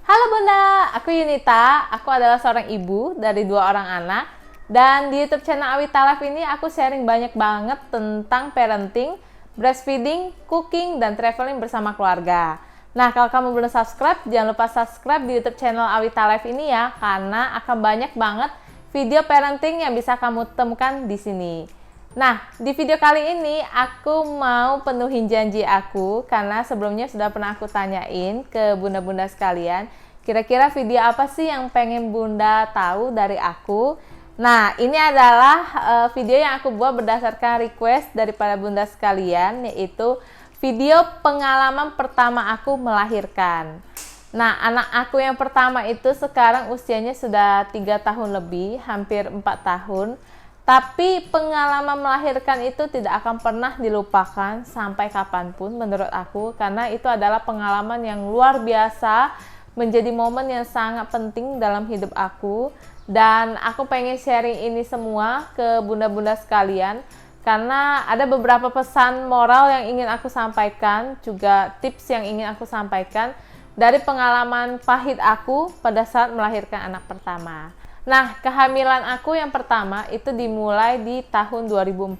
Halo Bunda, aku Yunita. Aku adalah seorang ibu dari 2 orang anak. Dan di YouTube channel Awita Life ini aku sharing banyak banget tentang parenting, breastfeeding, cooking, dan traveling bersama keluarga. Nah, kalau kamu belum subscribe, jangan lupa subscribe di YouTube channel Awita Life ini ya, karena akan banyak banget video parenting yang bisa kamu temukan di sini. Nah, di video kali ini aku mau penuhin janji aku karena sebelumnya sudah pernah aku tanyain ke bunda-bunda sekalian, kira-kira video apa sih yang pengen bunda tahu dari aku? Nah, ini adalah video yang aku buat berdasarkan request daripada bunda sekalian, yaitu video pengalaman pertama aku melahirkan. Nah, anak aku yang pertama itu sekarang usianya sudah 3 tahun lebih, hampir 4 tahun. Tapi pengalaman melahirkan itu tidak akan pernah dilupakan sampai kapanpun menurut aku, karena itu adalah pengalaman yang luar biasa, menjadi momen yang sangat penting dalam hidup aku. Dan aku pengen sharing ini semua ke bunda-bunda sekalian, karena ada beberapa pesan moral yang ingin aku sampaikan, juga tips yang ingin aku sampaikan dari pengalaman pahit aku pada saat melahirkan anak pertama. Nah, kehamilan aku yang pertama itu dimulai di tahun 2014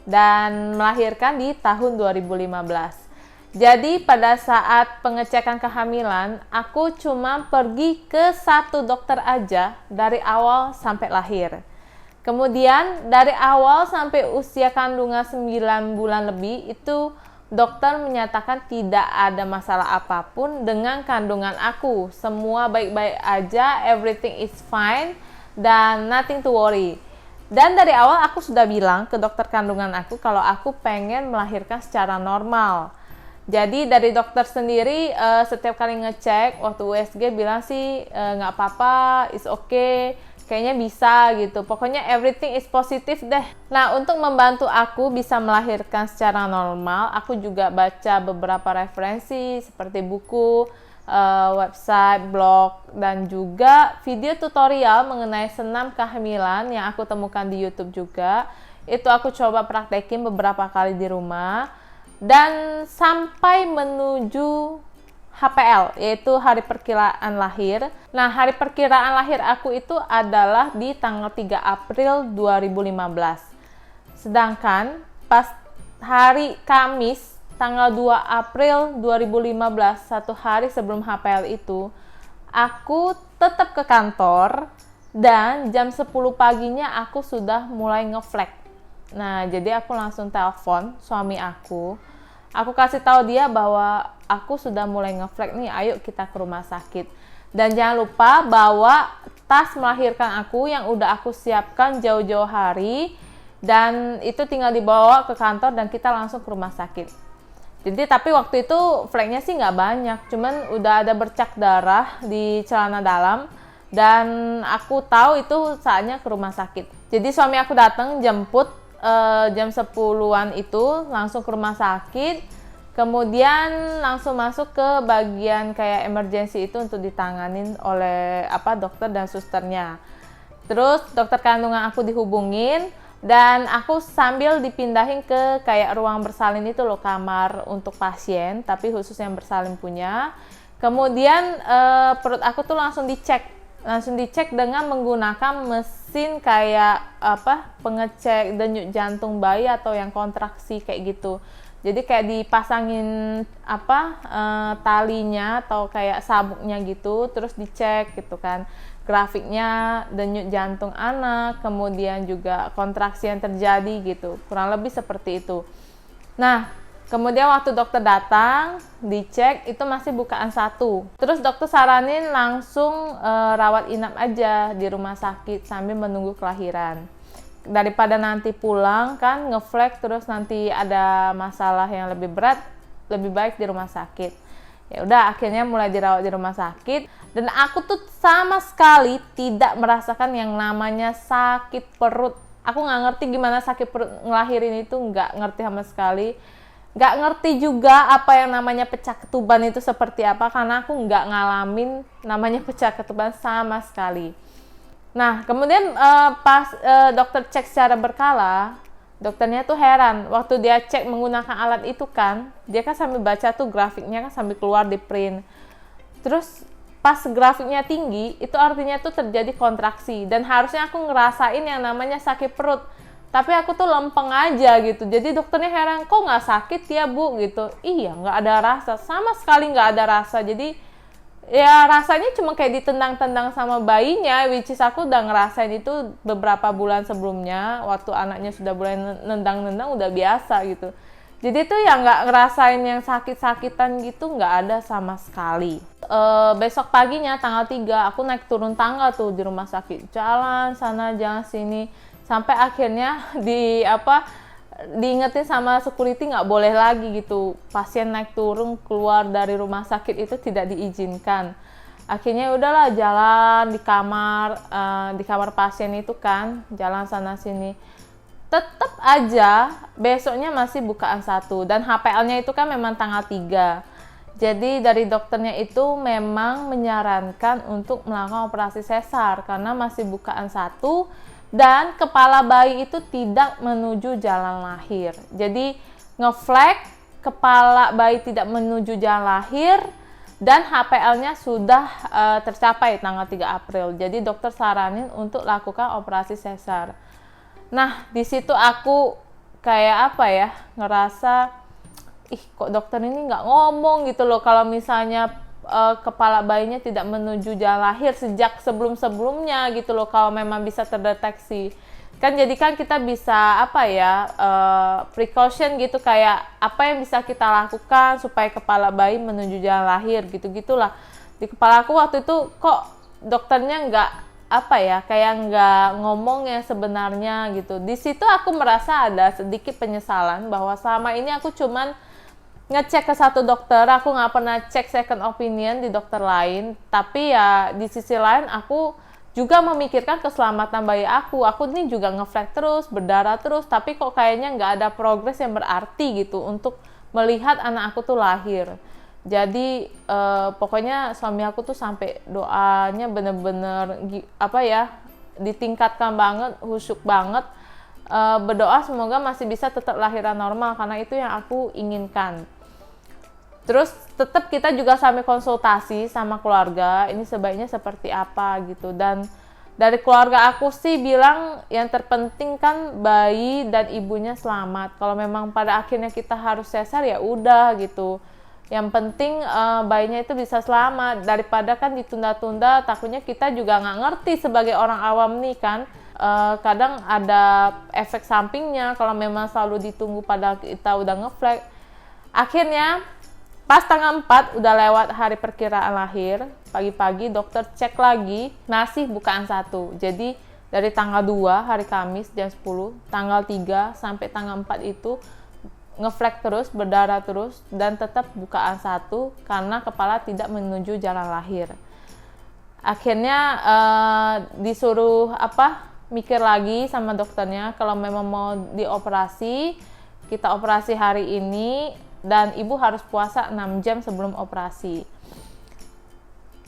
dan melahirkan di tahun 2015. Jadi pada saat pengecekan kehamilan, aku cuma pergi ke satu dokter aja dari awal sampai lahir. Kemudian dari awal sampai usia kandungan 9 bulan lebih itu dokter menyatakan tidak ada masalah apapun dengan kandungan aku. Semua baik-baik aja, everything is fine, dan nothing to worry. Dan dari awal aku sudah bilang ke dokter kandungan aku kalau aku pengen melahirkan secara normal. Jadi dari dokter sendiri setiap kali ngecek waktu USG bilang sih nggak apa-apa, it's okay, kayaknya bisa gitu. Pokoknya everything is positif deh. Nah, untuk membantu aku bisa melahirkan secara normal, aku juga baca beberapa referensi seperti buku, website, blog, dan juga video tutorial mengenai senam kehamilan yang aku temukan di YouTube juga. Itu aku coba praktekin beberapa kali di rumah. Dan sampai menuju HPL, yaitu hari perkiraan lahir. Nah, hari perkiraan lahir aku itu adalah di tanggal 3 April 2015. Sedangkan pas hari Kamis, tanggal 2 April 2015, 1 hari sebelum HPL itu, aku tetap ke kantor dan jam 10 paginya aku sudah mulai ngeflag. Nah, jadi aku langsung telepon suami aku. Aku kasih tahu dia bahwa aku sudah mulai ngeflag nih, ayo kita ke rumah sakit. Dan jangan lupa bawa tas melahirkan aku yang udah aku siapkan jauh-jauh hari. Dan itu tinggal dibawa ke kantor dan kita langsung ke rumah sakit. Jadi tapi waktu itu flagnya sih nggak banyak, cuman udah ada bercak darah di celana dalam. Dan aku tahu itu saatnya ke rumah sakit. Jadi suami aku datang jemput jam 10-an itu langsung ke rumah sakit, kemudian langsung masuk ke bagian kayak emergency itu untuk ditanganin oleh dokter dan susternya. Terus dokter kandungan aku dihubungin dan aku sambil dipindahin ke kayak ruang bersalin itu loh, kamar untuk pasien tapi khusus yang bersalin punya. Kemudian perut aku tuh langsung dicek dengan menggunakan mesin kayak pengecek denyut jantung bayi atau yang kontraksi kayak gitu. Jadi kayak dipasangin talinya atau kayak sabuknya gitu, terus dicek gitu kan grafiknya denyut jantung anak, kemudian juga kontraksi yang terjadi gitu, kurang lebih seperti itu. Nah, kemudian waktu dokter datang, dicek itu masih bukaan 1. Terus dokter saranin langsung rawat inap aja di rumah sakit sambil menunggu kelahiran. Daripada nanti pulang kan ngeflag terus nanti ada masalah yang lebih berat, lebih baik di rumah sakit. Ya udah, akhirnya mulai dirawat di rumah sakit dan aku tuh sama sekali tidak merasakan yang namanya sakit perut. Aku nggak ngerti gimana sakit perut ngelahirin itu, nggak ngerti sama sekali. Nggak ngerti juga apa yang namanya pecah ketuban itu seperti apa, karena aku nggak ngalamin namanya pecah ketuban sama sekali. Nah, kemudian pas dokter cek secara berkala, dokternya tuh heran. Waktu dia cek menggunakan alat itu kan, dia kan sambil baca tuh grafiknya kan sambil keluar di print. Terus pas grafiknya tinggi, itu artinya tuh terjadi kontraksi. Dan harusnya aku ngerasain yang namanya sakit perut. Tapi aku tuh lempeng aja gitu. Jadi dokternya heran, kok nggak sakit ya bu gitu. Iya, nggak ada rasa. Sama sekali nggak ada rasa. Jadi ya rasanya cuma kayak ditendang-tendang sama bayinya. Which is aku udah ngerasain itu beberapa bulan sebelumnya. Waktu anaknya sudah mulai nendang-nendang udah biasa gitu. Jadi tuh ya nggak ngerasain yang sakit-sakitan gitu, nggak ada sama sekali. Besok paginya tanggal 3 aku naik turun tangga tuh di rumah sakit, jalan sana jalan sini sampai akhirnya diingetin sama security nggak boleh lagi gitu, pasien naik turun keluar dari rumah sakit itu tidak diizinkan. Akhirnya udahlah jalan di kamar pasien itu kan, jalan sana sini. Tetap aja besoknya masih bukaan 1 dan HPL-nya itu kan memang tanggal 3. Jadi dari dokternya itu memang menyarankan untuk melakukan operasi sesar karena masih bukaan 1 dan kepala bayi itu tidak menuju jalan lahir. Jadi ngeflag kepala bayi tidak menuju jalan lahir dan HPL-nya sudah tercapai tanggal 3 April. Jadi dokter saranin untuk lakukan operasi sesar. Nah, di situ aku kayak ngerasa kok dokter ini nggak ngomong gitu loh kalau misalnya kepala bayinya tidak menuju jalan lahir sejak sebelum-sebelumnya gitu loh, kalau memang bisa terdeteksi kan, jadi kan kita bisa precaution gitu, kayak apa yang bisa kita lakukan supaya kepala bayi menuju jalan lahir gitu-gitulah. Di kepala aku waktu itu kok dokternya kayak nggak ngomong yang sebenarnya gitu. Di situ aku merasa ada sedikit penyesalan bahwa selama ini aku cuman ngecek ke satu dokter, aku nggak pernah cek second opinion di dokter lain. Tapi ya di sisi lain aku juga memikirkan keselamatan bayi aku. Aku ini juga ngeflag terus, berdarah terus, tapi kok kayaknya nggak ada progres yang berarti gitu untuk melihat anak aku tuh lahir. Jadi pokoknya suami aku tuh sampai doanya bener-bener ditingkatkan banget, khusyuk banget, berdoa semoga masih bisa tetap lahiran normal karena itu yang aku inginkan. Terus tetap kita juga sampai konsultasi sama keluarga, ini sebaiknya seperti apa gitu. Dan dari keluarga aku sih bilang yang terpenting kan bayi dan ibunya selamat. Kalau memang pada akhirnya kita harus sesar ya udah gitu. Yang penting bayinya itu bisa selamat, daripada kan ditunda-tunda, takutnya kita juga nggak ngerti sebagai orang awam nih kan. Kadang ada efek sampingnya kalau memang selalu ditunggu padahal kita udah ngeflag. Akhirnya pas tanggal 4 udah lewat hari perkiraan lahir, pagi-pagi dokter cek lagi masih bukaan 1. Jadi dari tanggal 2 hari Kamis jam 10, tanggal 3 sampai tanggal 4 itu ngeflag terus, berdarah terus dan tetap bukaan 1 karena kepala tidak menuju jalan lahir. Akhirnya disuruh mikir lagi sama dokternya kalau memang mau dioperasi, kita operasi hari ini dan ibu harus puasa 6 jam sebelum operasi.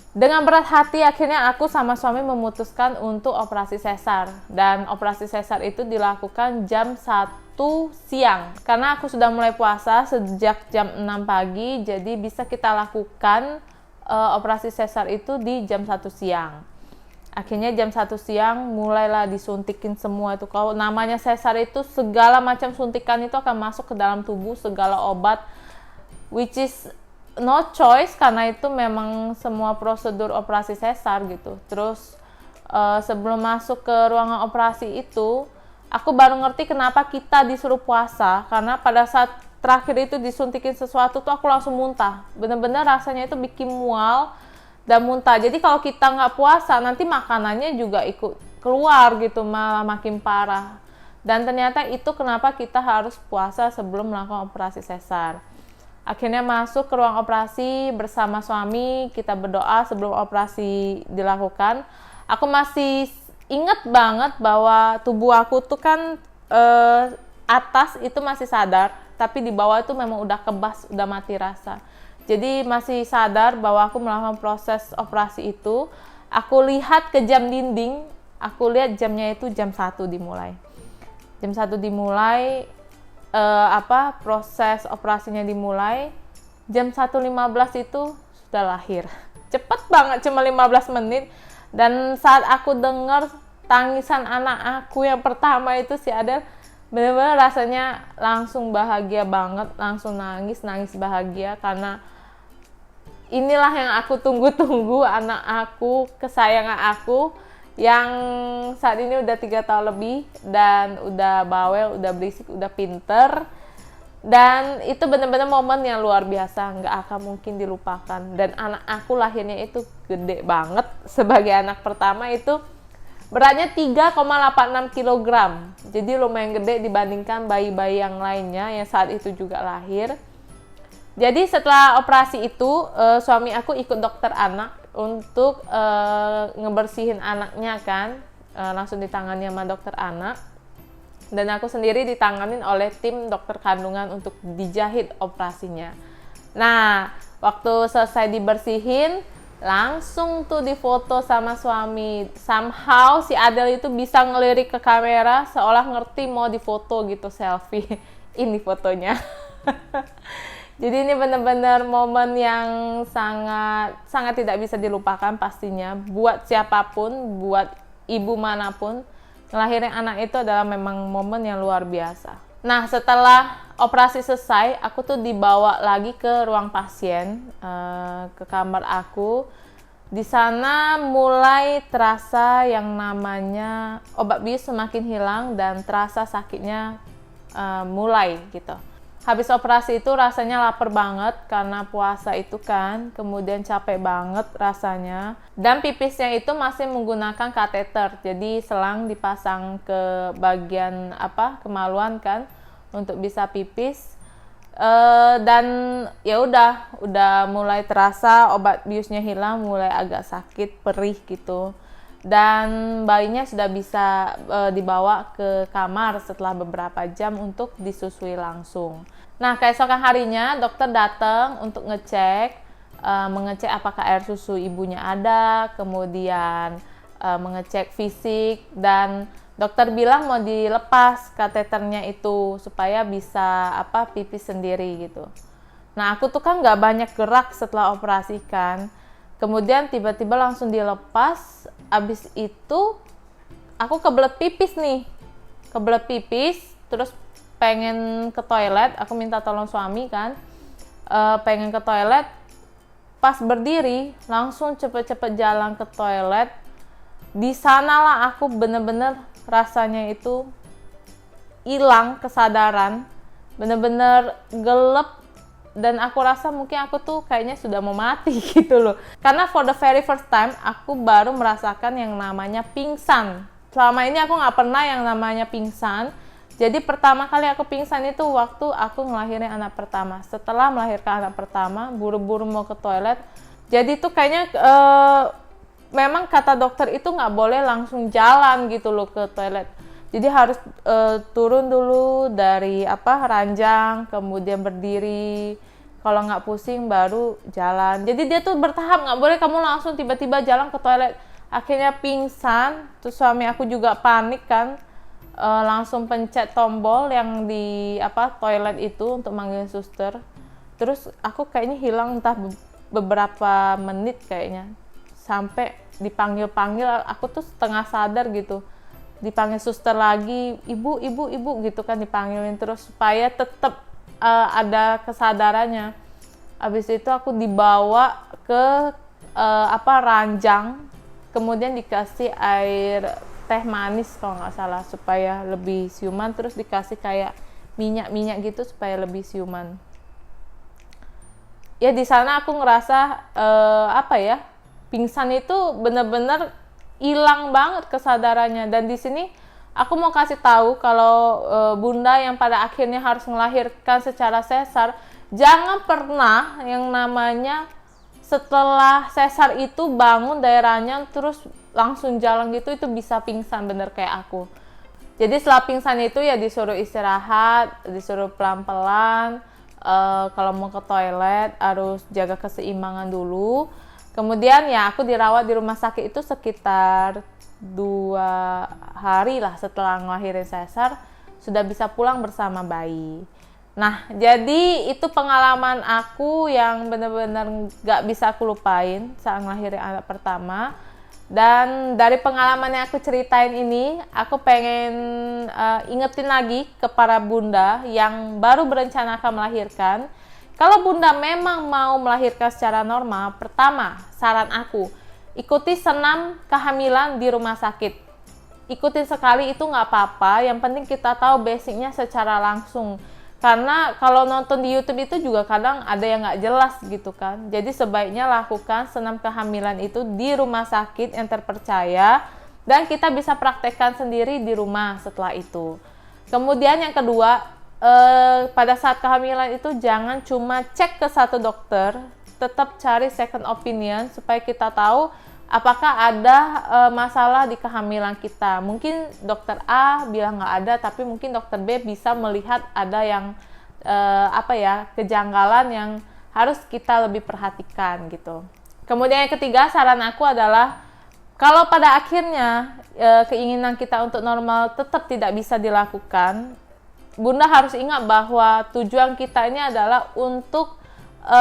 Dengan berat hati akhirnya aku sama suami memutuskan untuk operasi sesar, dan operasi sesar itu dilakukan jam 1 siang karena aku sudah mulai puasa sejak jam 6 pagi, jadi bisa kita lakukan operasi sesar itu di jam 1 siang. Akhirnya jam 1 siang mulailah disuntikin semua itu. Kalau namanya sesar itu segala macam suntikan itu akan masuk ke dalam tubuh, segala obat, which is no choice karena itu memang semua prosedur operasi sesar gitu. Terus sebelum masuk ke ruangan operasi itu, aku baru ngerti kenapa kita disuruh puasa, karena pada saat terakhir itu disuntikin sesuatu tuh aku langsung muntah. Bener-bener rasanya itu bikin mual dan muntah. Jadi kalau kita nggak puasa nanti makanannya juga ikut keluar gitu, malah makin parah. Dan ternyata itu kenapa kita harus puasa sebelum melakukan operasi sesar. Akhirnya masuk ke ruang operasi bersama suami, kita berdoa sebelum operasi dilakukan. Aku masih ingat banget bahwa tubuh aku tuh kan atas itu masih sadar, tapi di bawah itu memang udah kebas, udah mati rasa. Jadi masih sadar bahwa aku melakukan proses operasi itu. Aku lihat ke jam dinding, aku lihat jamnya itu jam 1 dimulai. Jam 1 dimulai, proses operasinya dimulai. Jam 1.15 itu sudah lahir. cepet banget, cuma 15 menit. Dan saat aku dengar tangisan anak aku yang pertama itu, si Adel, bener-bener rasanya langsung bahagia banget, langsung nangis bahagia, karena inilah yang aku tunggu-tunggu, anak aku, kesayangan aku, yang saat ini udah 3 tahun lebih, dan udah bawel, udah berisik, udah pinter. Dan itu bener-bener momen yang luar biasa, nggak akan mungkin dilupakan. Dan anak aku lahirnya itu gede banget, sebagai anak pertama itu beratnya 3,86 kg. Jadi lumayan gede dibandingkan bayi-bayi yang lainnya yang saat itu juga lahir. Jadi setelah operasi itu, suami aku ikut dokter anak untuk ngebersihin anaknya kan, langsung ditangani sama dokter anak. Dan aku sendiri ditanganin oleh tim dokter kandungan untuk dijahit operasinya. Nah, waktu selesai dibersihin, langsung tuh difoto sama suami. Somehow si Adel itu bisa ngelirik ke kamera seolah ngerti mau difoto gitu, selfie. Ini fotonya. Jadi ini benar-benar momen yang sangat tidak bisa dilupakan pastinya buat siapapun, buat ibu manapun. Ngelahirin anak itu adalah memang momen yang luar biasa. Nah, setelah operasi selesai, aku tuh dibawa lagi ke ruang pasien, ke kamar aku. Di sana mulai terasa yang namanya obat bius semakin hilang dan terasa sakitnya mulai gitu. Habis operasi itu rasanya lapar banget karena puasa itu kan, kemudian capek banget rasanya. Dan pipisnya itu masih menggunakan kateter, jadi selang dipasang ke bagian kemaluan kan untuk bisa pipis. Dan ya udah mulai terasa obat biusnya hilang, mulai agak sakit, perih gitu. Dan bayinya sudah bisa dibawa ke kamar setelah beberapa jam untuk disusui langsung. Nah, keesokan harinya dokter datang untuk mengecek apakah air susu ibunya ada, kemudian mengecek fisik, dan dokter bilang mau dilepas kateternya itu supaya bisa pipis sendiri gitu. Nah, aku tuh kan nggak banyak gerak setelah operasi kan. Kemudian tiba-tiba langsung dilepas. Abis itu aku kebelet pipis nih. Terus pengen ke toilet. Aku minta tolong suami kan. Pengen ke toilet. Pas berdiri langsung cepet-cepet jalan ke toilet. Di sanalah aku bener-bener rasanya itu hilang kesadaran. Bener-bener gelap. Dan aku rasa mungkin aku tuh kayaknya sudah mau mati gitu loh. Karena for the very first time aku baru merasakan yang namanya pingsan. Selama ini aku nggak pernah yang namanya pingsan. Jadi pertama kali aku pingsan itu waktu aku ngelahirin anak pertama. Setelah melahirkan anak pertama, buru-buru mau ke toilet. Jadi tuh kayaknya memang kata dokter itu nggak boleh langsung jalan gitu loh ke toilet. Jadi harus turun dulu dari ranjang, kemudian berdiri. Kalau nggak pusing baru jalan. Jadi dia tuh bertahap, nggak boleh kamu langsung tiba-tiba jalan ke toilet. Akhirnya pingsan. Terus suami aku juga panik kan, langsung pencet tombol yang di toilet itu untuk manggil suster. Terus aku kayaknya hilang entah beberapa menit kayaknya. Sampai dipanggil-panggil, aku tuh setengah sadar gitu. Dipanggil suster lagi, ibu gitu kan, dipanggilin terus supaya tetap ada kesadarannya. Habis itu aku dibawa ke ranjang, kemudian dikasih air teh manis kalau nggak salah supaya lebih siuman, terus dikasih kayak minyak gitu supaya lebih siuman. Ya di sana aku ngerasa pingsan itu bener-bener hilang banget kesadarannya. Dan di sini aku mau kasih tahu kalau bunda yang pada akhirnya harus melahirkan secara sesar, jangan pernah yang namanya setelah sesar itu bangun daerahnya terus langsung jalan gitu, itu bisa pingsan bener kayak aku. Jadi setelah pingsan itu ya disuruh istirahat, disuruh pelan-pelan, kalau mau ke toilet harus jaga keseimbangan dulu. Kemudian ya aku dirawat di rumah sakit itu sekitar 2 hari lah setelah ngelahirin sesar, sudah bisa pulang bersama bayi. Nah, jadi itu pengalaman aku yang benar-benar gak bisa aku lupain saat ngelahirin anak pertama. Dan dari pengalaman yang aku ceritain ini, aku pengen ingetin lagi ke para bunda yang baru berencana akan melahirkan. Kalau bunda memang mau melahirkan secara normal, pertama, saran aku, ikuti senam kehamilan di rumah sakit. Ikutin sekali itu nggak apa-apa, yang penting kita tahu basicnya secara langsung. Karena kalau nonton di YouTube itu juga kadang ada yang nggak jelas gitu kan. Jadi sebaiknya lakukan senam kehamilan itu di rumah sakit yang terpercaya dan kita bisa praktekkan sendiri di rumah setelah itu. Kemudian yang kedua, pada saat kehamilan itu jangan cuma cek ke satu dokter, tetap cari second opinion supaya kita tahu apakah ada masalah di kehamilan kita. Mungkin dokter A bilang nggak ada, tapi mungkin dokter B bisa melihat ada yang kejanggalan yang harus kita lebih perhatikan gitu. Kemudian yang ketiga, saran aku adalah kalau pada akhirnya keinginan kita untuk normal tetap tidak bisa dilakukan, bunda harus ingat bahwa tujuan kita ini adalah untuk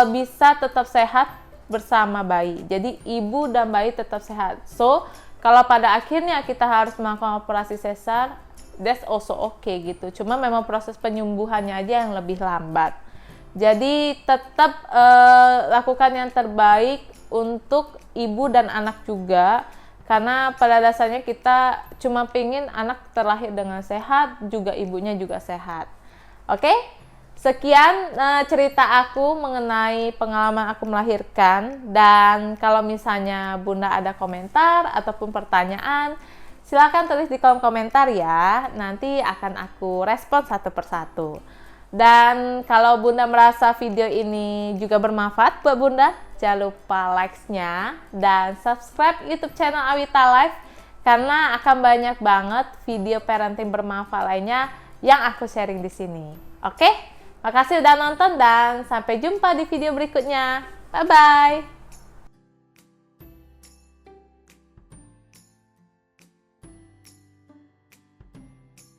bisa tetap sehat bersama bayi. Jadi ibu dan bayi tetap sehat. So, kalau pada akhirnya kita harus melakukan operasi sesar, that's also okay gitu. Cuma memang proses penyembuhannya aja yang lebih lambat. Jadi tetap lakukan yang terbaik untuk ibu dan anak juga. Karena pada dasarnya kita cuma pingin anak terlahir dengan sehat, juga ibunya juga sehat. Oke? Sekian cerita aku mengenai pengalaman aku melahirkan. Dan kalau misalnya bunda ada komentar ataupun pertanyaan, silakan tulis di kolom komentar ya. Nanti akan aku respon satu persatu. Dan kalau bunda merasa video ini juga bermanfaat buat bunda, jangan lupa likes-nya dan subscribe YouTube channel Awita Life karena akan banyak banget video parenting bermanfaat lainnya yang aku sharing di sini. Oke? Makasih udah nonton dan sampai jumpa di video berikutnya. Bye-bye!